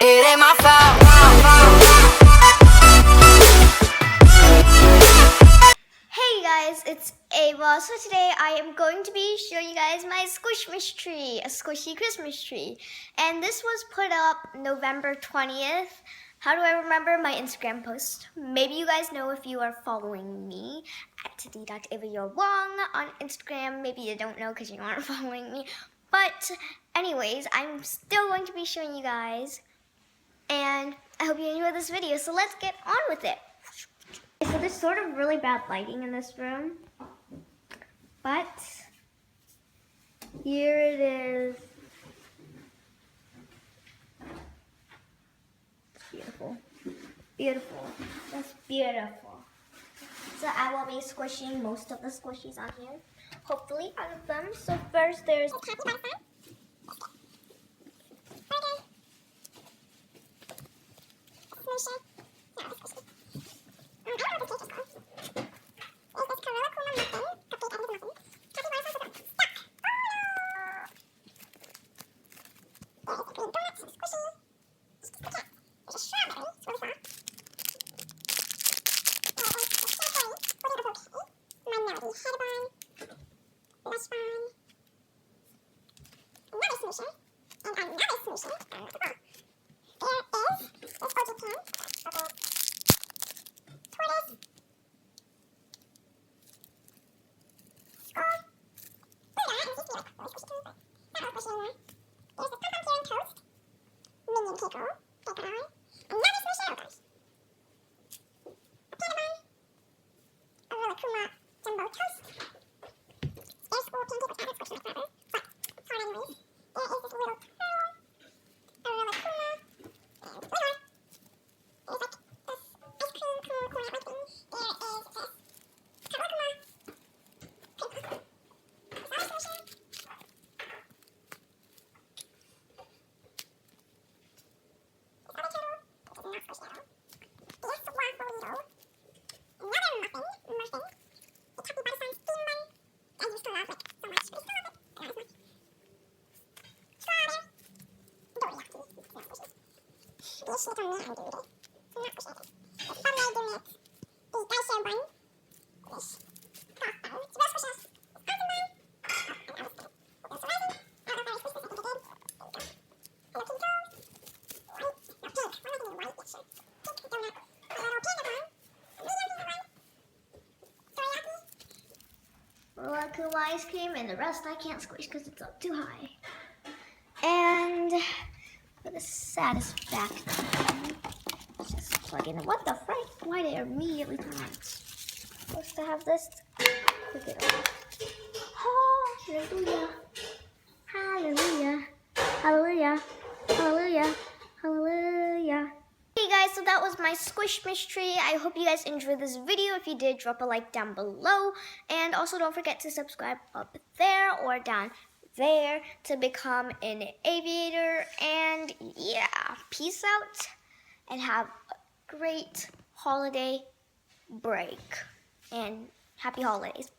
It ain't my fault. Hey guys, it's Ava. So today I am going to be showing you guys my Squishmas tree, a squishy Christmas tree. And this was put up November 20th. How do I remember? My Instagram post. Maybe you guys know if you are following me at the.avayourwong on Instagram. Maybe you don't know because you aren't following me. But anyways, I'm still going to be showing you guys. And I hope you enjoy this video. So let's get on with it. So there's sort of really bad lighting in this room, but here it is. It's beautiful, beautiful, that's beautiful. So I will be squishing most of the squishies on here, hopefully all of them. So first there's Cool ice cream, and the rest I can't squish because it's up too high. And for the satisfaction, just plug in. What the frick? Why did I immediately turn on? Supposed to have this. Click it off. Oh, hallelujah! Hallelujah! Hallelujah! Hallelujah! Hallelujah! Hey guys, so that was my Squishmas tree. I hope you guys enjoyed this video. If you did, drop a like down below. And also don't forget to subscribe up there or down there to become an aviator. And yeah, peace out and have a great holiday break. And happy holidays.